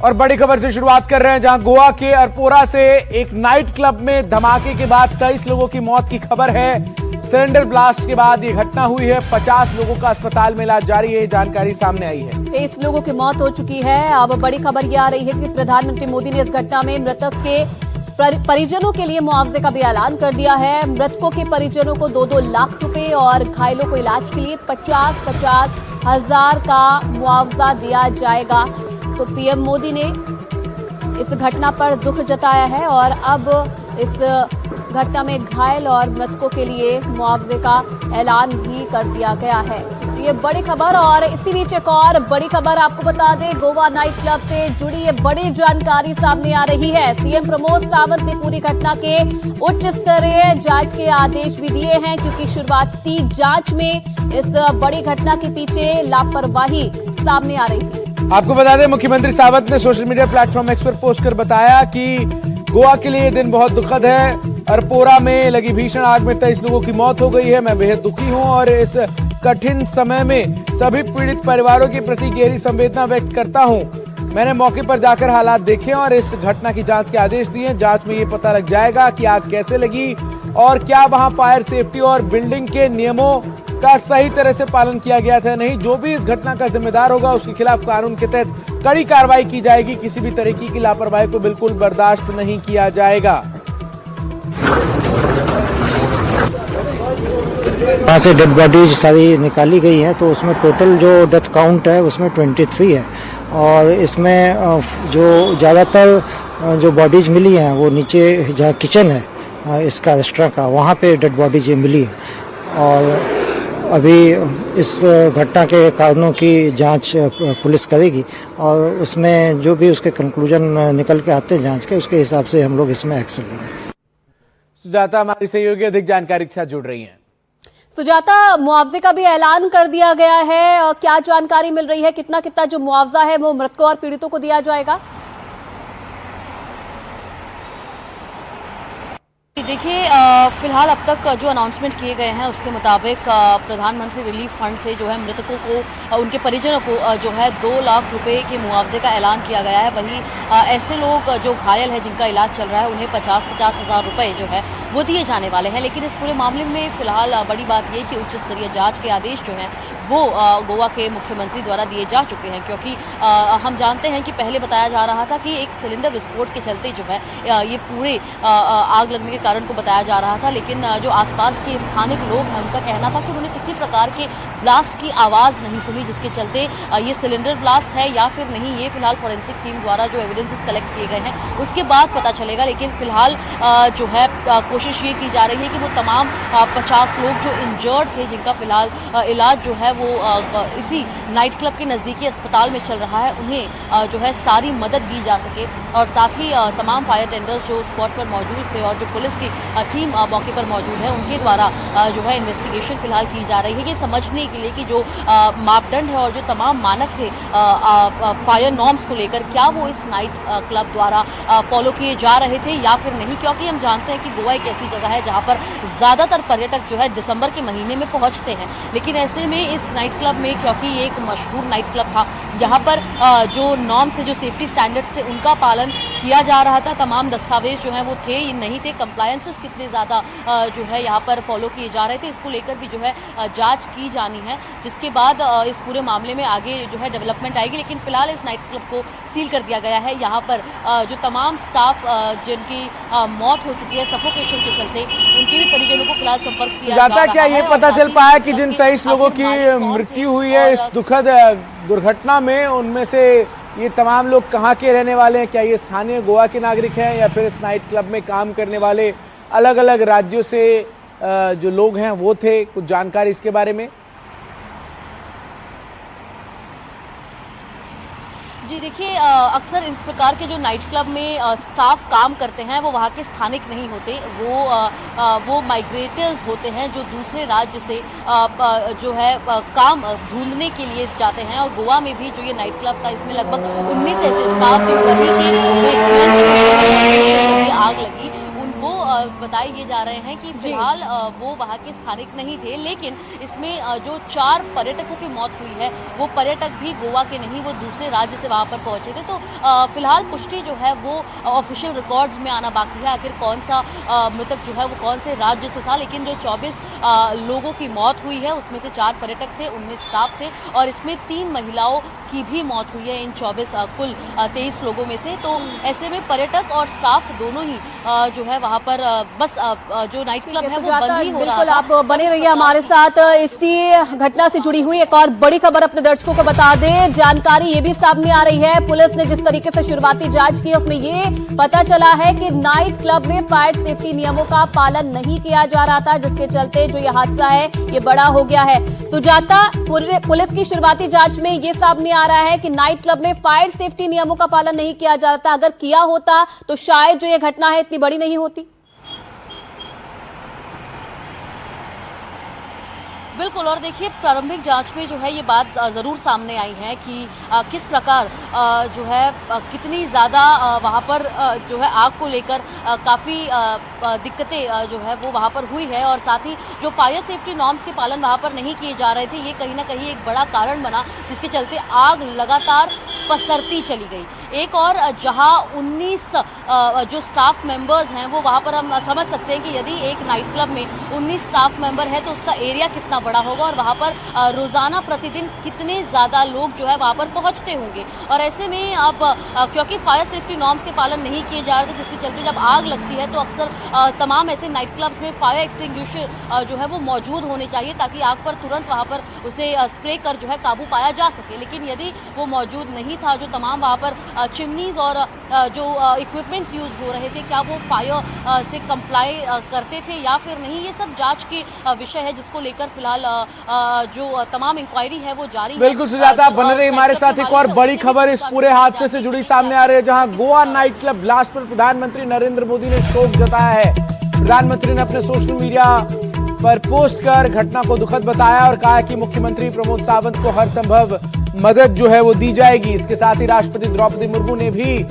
और बड़ी खबर से शुरुआत कर रहे हैं, जहां गोवा के अरपोरा से एक नाइट क्लब में धमाके के बाद 23 लोगों की मौत की खबर है। सिलेंडर ब्लास्ट के बाद ये घटना हुई है। 50 लोगों का अस्पताल में इलाज जारी है, जानकारी सामने आई है। 23 लोगों की मौत हो चुकी है। अब बड़ी खबर ये आ रही है कि प्रधानमंत्री मोदी ने इस घटना में मृतक के परिजनों के लिए मुआवजे का भी ऐलान कर दिया है। मृतकों के परिजनों को 2-2 लाख रुपए और घायलों को इलाज के लिए 50-50 हजार का मुआवजा दिया जाएगा। तो पीएम मोदी ने इस घटना पर दुख जताया है और अब इस घटना में घायल और मृतकों के लिए मुआवजे का ऐलान भी कर दिया गया है। तो ये बड़ी खबर, और इसी बीच एक और बड़ी खबर आपको बता दें, गोवा नाइट क्लब से जुड़ी ये बड़ी जानकारी सामने आ रही है। सीएम प्रमोद सावंत ने पूरी घटना के उच्च स्तरीय जांच के आदेश भी दिए हैं, क्योंकि शुरुआती जांच में इस बड़ी घटना के पीछे लापरवाही सामने आ रही थी। आपको बता दें, मुख्यमंत्री सावंत ने सोशल मीडिया प्लेटफॉर्म एक्स पर पोस्ट कर बताया कि गोवा के लिए ये दिन बहुत दुखद है। अरपोरा में लगी भीषण आग में 23 लोगों की मौत हो गई है। मैं बेहद दुखी हूं और इस कठिन समय में सभी पीड़ित परिवारों के प्रति गहरी संवेदना व्यक्त करता हूं। मैंने मौके पर जाकर हालात देखे और इस घटना की जांच के आदेश दिए। जांच में ये पता लग जाएगा कि आग कैसे लगी और क्या वहां फायर सेफ्टी और बिल्डिंग के नियमों का सही तरह से पालन किया गया था नहीं। जो भी इस घटना का जिम्मेदार होगा उसके खिलाफ कानून के तहत कड़ी कार्रवाई की जाएगी। किसी भी तरीके की लापरवाही को बिल्कुल बर्दाश्त नहीं किया जाएगा। वहाँ से डेड बॉडीज सारी निकाली गई है, तो उसमें टोटल जो डेथ काउंट है उसमें 23 है। और इसमें जो ज़्यादातर जो बॉडीज मिली हैं वो नीचे जहाँ किचन है इसका रेस्टोरेंट का, वहाँ पे डेड बॉडीज मिली है। और अभी इस घटना के कारणों की जांच पुलिस करेगी और उसमें जो भी उसके कंक्लूजन निकल के आते हैं जांच के, उसके हिसाब से हम लोग इसमें एक्शन लेंगे। सुजाता हमारी सहयोगी अधिक जानकारी के साथ जुड़ रही हैं। सुजाता, मुआवजे का भी ऐलान कर दिया गया है और क्या जानकारी मिल रही है? कितना कितना जो मुआवजा है वो मृतकों और पीड़ितों को दिया जाएगा? देखिए, फिलहाल अब तक जो अनाउंसमेंट किए गए हैं उसके मुताबिक प्रधानमंत्री रिलीफ फंड से जो है मृतकों को, उनके परिजनों को जो है 2 लाख रुपए के मुआवजे का ऐलान किया गया है। वहीं ऐसे लोग जो घायल हैं जिनका इलाज चल रहा है उन्हें 50-50 हज़ार रुपये जो है वो दिए जाने वाले हैं। लेकिन इस पूरे मामले में फिलहाल बड़ी बात ये कि उच्च स्तरीय जाँच के आदेश जो हैं वो गोवा के मुख्यमंत्री द्वारा दिए जा चुके हैं, क्योंकि हम जानते हैं कि पहले बताया जा रहा था कि एक सिलेंडर विस्फोट के चलते जो है ये पूरे आग लगने के कारण को बताया जा रहा था। लेकिन जो आसपास के स्थानिक लोग हैं उनका कहना था कि उन्होंने किसी प्रकार के ब्लास्ट की आवाज़ नहीं सुनी, जिसके चलते ये सिलेंडर ब्लास्ट है या फिर नहीं, ये फिलहाल फॉरेंसिक टीम द्वारा जो एविडेंसेस कलेक्ट किए गए हैं उसके बाद पता चलेगा। लेकिन फिलहाल जो है कोशिश ये की जा रही है कि वो तमाम 50 लोग जो इंजर्ड थे, जिनका फिलहाल इलाज जो है वो इसी नाइट क्लब के नज़दीकी अस्पताल में चल रहा है, उन्हें जो है सारी मदद दी जा सके। और साथ ही तमाम फायर टेंडर्स जो स्पॉट पर मौजूद थे और जो पुलिस की टीम मौके पर मौजूद है उनके द्वारा जो है इन्वेस्टिगेशन फिलहाल की जा रही है, ये समझने के लिए कि जो मापदंड है और जो तमाम मानक थे फायर नॉर्म्स को लेकर, क्या वो इस नाइट क्लब द्वारा फॉलो किए जा रहे थे या फिर नहीं। क्योंकि हम जानते हैं कि गोवा एक ऐसी जगह है जहाँ पर ज़्यादातर पर्यटक जो है दिसंबर के महीने में पहुँचते हैं। लेकिन ऐसे में इस नाइट क्लब में, क्योंकि ये एक मशहूर नाइट क्लब था, यहाँ पर जो नॉर्म्स थे, जो सेफ्टी स्टैंडर्ड्स थे, उनका पालन किया जा रहा था। तमाम दस्तावेज जो हैं वो थे नहीं थे, कंप्लायंसेस कितने ज़्यादा जो है यहाँ पर फॉलो किए जा रहे थे, इसको लेकर भी जो है जांच की जानी है, जिसके बाद इस पूरे मामले में आगे जो है डेवलपमेंट आएगी। लेकिन फिलहाल इस नाइट क्लब को सील कर दिया गया है। यहाँ पर जो तमाम स्टाफ जिनकी मौत हो चुकी है सफोकेशन के चलते, उनके भी परिजनों को फिलहाल संपर्क किया जा रहा है। क्या ये पता चल पाया कि जिन 23 लोगों की मृत्यु हुई है इस दुखद दुर्घटना में, उनमें से ये तमाम लोग कहाँ के रहने वाले हैं? क्या ये स्थानीय गोवा के नागरिक हैं या फिर इस नाइट क्लब में काम करने वाले अलग अलग राज्यों से जो लोग हैं वो थे? कुछ जानकारी इसके बारे में? जी देखिए, अक्सर इस प्रकार के जो नाइट क्लब में स्टाफ काम करते हैं वो वहाँ के स्थानिक नहीं होते, वो माइग्रेटर्स होते हैं जो दूसरे राज्य से जो है काम ढूंढने के लिए जाते हैं। और गोवा में भी जो ये नाइट क्लब था इसमें लगभग 19 ऐसे स्टाफ जो वहीं के आग लगी उनको बताए ये जा रहे हैं कि फिलहाल वो वहाँ के स्थानिक नहीं थे, लेकिन इसमें जो 4 पर्यटकों की मौत हुई है वो पर्यटक भी गोवा के नहीं, वो दूसरे राज्य से वहाँ पर पहुंचे थे। तो फिलहाल पुष्टि जो है वो ऑफिशियल रिकॉर्ड्स में आना बाकी है, आखिर कौन सा मृतक जो है वो कौन से राज्य से था। लेकिन जो 24 लोगों की मौत हुई है उसमें से 4 पर्यटक थे, 19 स्टाफ थे और इसमें 3 महिलाओं की भी मौत हुई है इन 24 कुल 23 लोगों में से। तो ऐसे में पर्यटक और स्टाफ दोनों ही जो है वहाँ पर बस जो नाइट क्लब है वो बंद ही हो रहा बिल्कुल था। आप बने रहिए हमारे साथ। इसी घटना से जुड़ी हुई एक और बड़ी खबर अपने दर्शकों को बता दें। जानकारी ये भी सामने आ रही है, पुलिस ने जिस तरीके से शुरुआती जांच की उसमें ये पता चला है कि नाइट क्लब में फायर सेफ्टी नियमों का पालन नहीं किया जा रहा था, जिसके चलते जो ये हादसा है ये बड़ा हो गया है। सुजाता, पुलिस की शुरुआती जांच में ये सामने आ रहा है कि नाइट क्लब में फायर सेफ्टी नियमों का पालन नहीं किया जाता। अगर किया होता तो शायद जो ये घटना है इतनी बड़ी नहीं होती। बिल्कुल, और देखिए प्रारंभिक जांच में जो है ये बात ज़रूर सामने आई है कि किस प्रकार जो है कितनी ज़्यादा वहाँ पर जो है आग को लेकर काफ़ी दिक्कतें जो है वो वहाँ पर हुई है और साथ ही जो फायर सेफ्टी नॉर्म्स के पालन वहाँ पर नहीं किए जा रहे थे, ये कहीं ना कहीं एक बड़ा कारण बना, जिसके चलते आग लगातार पसरती चली गई। एक और जहां 19 जो स्टाफ मेंबर्स हैं वो वहाँ पर हम समझ सकते हैं कि यदि एक नाइट क्लब में 19 स्टाफ मेंबर है तो उसका एरिया कितना बड़ा होगा और वहाँ पर रोजाना प्रतिदिन कितने ज़्यादा लोग जो है वहाँ पर पहुँचते होंगे। और ऐसे में अब क्योंकि फायर सेफ्टी नॉर्म्स के पालन नहीं किए जा रहे थे, जिसके चलते जब आग लगती है तो अक्सर तमाम ऐसे नाइट क्लब्स में फायर एक्सटिंग्विशर जो है वो मौजूद होने चाहिए ताकि आग पर तुरंत वहाँ पर उसे स्प्रे कर जो है काबू पाया जा सके। लेकिन यदि वो मौजूद नहीं था, जो तमाम वहाँ पर चिमनीज और जो इक्विपमेंट्स यूज हो रहे थे, क्या वो फायर से कंप्लाई करते थे या फिर नहीं, ये सब जांच के विषय है, जिसको लेकर फिलहाल जो तमाम इंक्वायरी है वो जारी है। बिल्कुल सुजाता, बने रही हमारे साथ। एक और बड़ी खबर इस पूरे हादसे से जुड़ी सामने आ रही है, जहां गोवा नाइट क्लब ब्लास्ट पर प्रधानमंत्री नरेंद्र मोदी ने शोक जताया है। प्रधानमंत्री ने अपने सोशल मीडिया पर पोस्ट कर घटना को दुखद बताया और कहा कि मुख्यमंत्री प्रमोद सावंत को हर संभव मदद जो है वो दी जाएगी। इसके साथ ही राष्ट्रपति द्रौपदी मुर्मू ने भी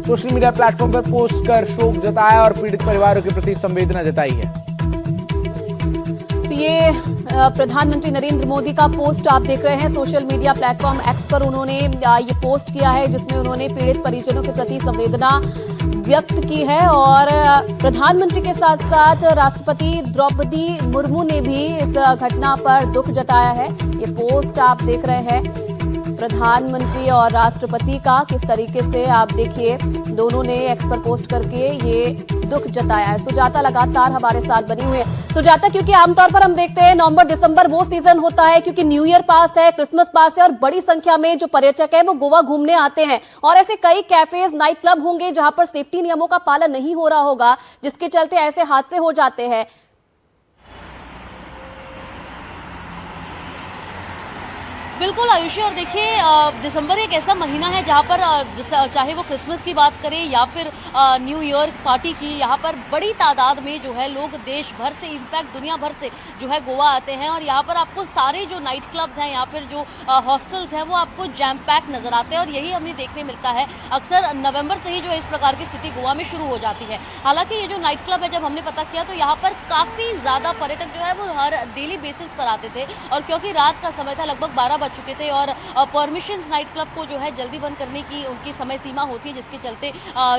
सोशल मीडिया प्लेटफॉर्म पर पोस्ट कर शोक जताया और पीड़ित परिवारों के प्रति संवेदना जताई है। तो ये प्रधानमंत्री नरेंद्र मोदी का पोस्ट आप देख रहे हैं सोशल मीडिया प्लेटफॉर्म एक्स पर उन्होंने ये पोस्ट किया है, जिसमें उन्होंने पीड़ित परिजनों के प्रति संवेदना व्यक्त की है और प्रधानमंत्री के साथ साथ राष्ट्रपति द्रौपदी मुर्मू ने भी इस घटना पर दुख जताया है। ये पोस्ट आप देख रहे हैं प्रधानमंत्री और राष्ट्रपति का, किस तरीके से आप देखिए दोनों ने एक्स पर पोस्ट करके ये दुख जताया है। सुजाता लगातार हमारे साथ बनी हुई है। सुजाता, क्योंकि आमतौर पर हम देखते हैं नवंबर दिसंबर वो सीजन होता है क्योंकि न्यू ईयर पास है, क्रिसमस पास है और बड़ी संख्या में जो पर्यटक है वो गोवा घूमने आते हैं और ऐसे कई कैफेज नाइट क्लब होंगे जहां पर सेफ्टी नियमों का पालन नहीं हो रहा होगा, जिसके चलते ऐसे हादसे हो जाते हैं। बिल्कुल आयुषी, और देखिए दिसंबर एक ऐसा महीना है जहाँ पर चाहे वो क्रिसमस की बात करें या फिर न्यू ईयर पार्टी की, यहाँ पर बड़ी तादाद में जो है लोग देश भर से, इनफैक्ट दुनिया भर से जो है गोवा आते हैं और यहाँ पर आपको सारे जो नाइट क्लब्स हैं या फिर जो हॉस्टल्स हैं वो आपको जैम पैक नजर आते हैं और यही हमें देखने मिलता है। अक्सर नवंबर से ही जो है इस प्रकार की स्थिति गोवा में शुरू हो जाती है। हालांकि ये जो नाइट क्लब है, जब हमने पता किया तो यहाँ पर काफ़ी ज़्यादा पर्यटक जो है वो हर डेली बेसिस पर आते थे और क्योंकि रात का समय था, लगभग 12 बज चुके थे और परमिशंस नाइट क्लब को जो है जल्दी बंद करने की उनकी समय सीमा होती है, जिसके चलते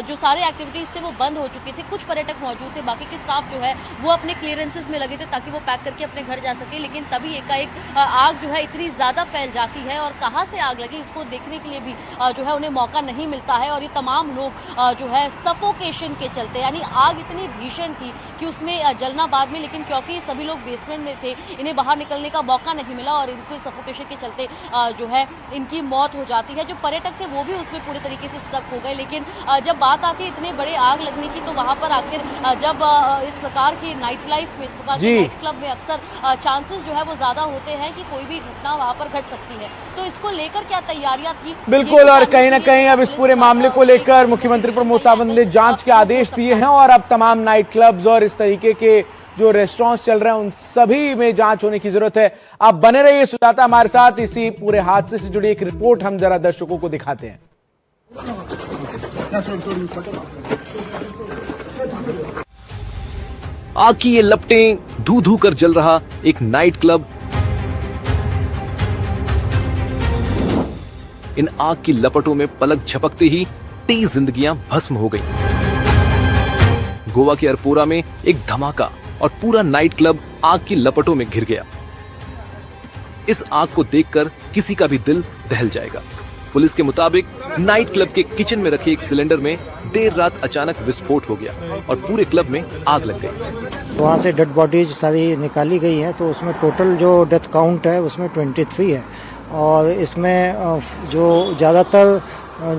जो सारे एक्टिविटीज थे वो बंद हो चुके थे। कुछ पर्यटक मौजूद थे, बाकी के स्टाफ जो है वो अपने क्लियरेंसेस में लगे थे ताकि वो पैक करके अपने घर जा सके। लेकिन तभी एकाएक आग जो है इतनी ज़्यादा फैल जाती है और कहाँ से आग लगी इसको देखने के लिए भी जो है उन्हें मौका नहीं मिलता है और ये तमाम लोग जो है सफोकेशन के चलते, यानी आग इतनी भीषण थी कि उसमें जलना बाद में, लेकिन क्योंकि सभी लोग बेसमेंट में थे इन्हें बाहर निकलने का मौका नहीं मिला और इनको सफोकेशन के चलते जो है इनकी मौत हो जाती है। जो पर्यटक थे वो भी उसमें पूरे तरीके से स्टक हो गए। लेकिन जब बात आती है इतने बड़े आग लगने की तो वहाँ पर आखिर जब इस प्रकार की नाइट लाइफ में, इस प्रकार के नाइट क्लब में अक्सर चांसेस जो है वो ज्यादा होते हैं कि कोई भी घटना वहाँ पर घट सकती है। तो इसको लेकर क्या तैयारियां थी? बिल्कुल, और कहीं ना कहीं अब इस पूरे मामले को लेकर मुख्यमंत्री प्रमोद सावंत ने जांच के आदेश दिए हैं और अब तमाम नाइट क्लब्स और इस तरीके के जो रेस्टोरेंट्स चल रहे हैं उन सभी में जांच होने की जरूरत है। आप बने रहिए सुजाता हमारे साथ। इसी पूरे हादसे से जुड़ी एक रिपोर्ट हम जरा दर्शकों को दिखाते हैं। आग की ये लपटें, धू धू कर जल रहा एक नाइट क्लब। इन आग की लपटों में पलक झपकते ही 23 जिंदगियां भस्म हो गईं। गोवा के अरपोरा में एक धमाका और पूरा नाइट क्लब आग की लपटों में घिर गया। इस आग को देखकर किसी का भी दिल दहल जाएगा। पुलिस के मुताबिक नाइट क्लब के किचन में रखे एक सिलेंडर में देर रात अचानक विस्फोट हो गया और पूरे क्लब में आग लग गई। वहाँ से डेड बॉडीज सारी निकाली गई हैं, तो उसमें टोटल जो डेथ काउंट है उसमें 23 है। और इसमें जो ज़्यादातर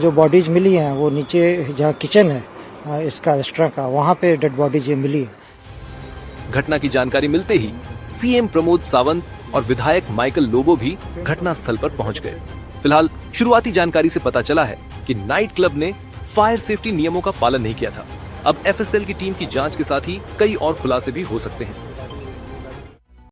जो बॉडीज मिली हैं वो नीचे जहाँ किचन है इसका रेस्टोरेंट का, वहाँ पे डेड बॉडीज ये मिली है। घटना की जानकारी मिलते ही सीएम प्रमोद सावंत और विधायक माइकल लोबो भी घटनास्थल पर पहुंच गए। फिलहाल शुरुआती जानकारी से पता चला है कि नाइट क्लब ने फायर सेफ्टी नियमों का पालन नहीं किया था। अब एफएसएल की टीम की जांच के साथ ही कई और खुलासे भी हो सकते हैं।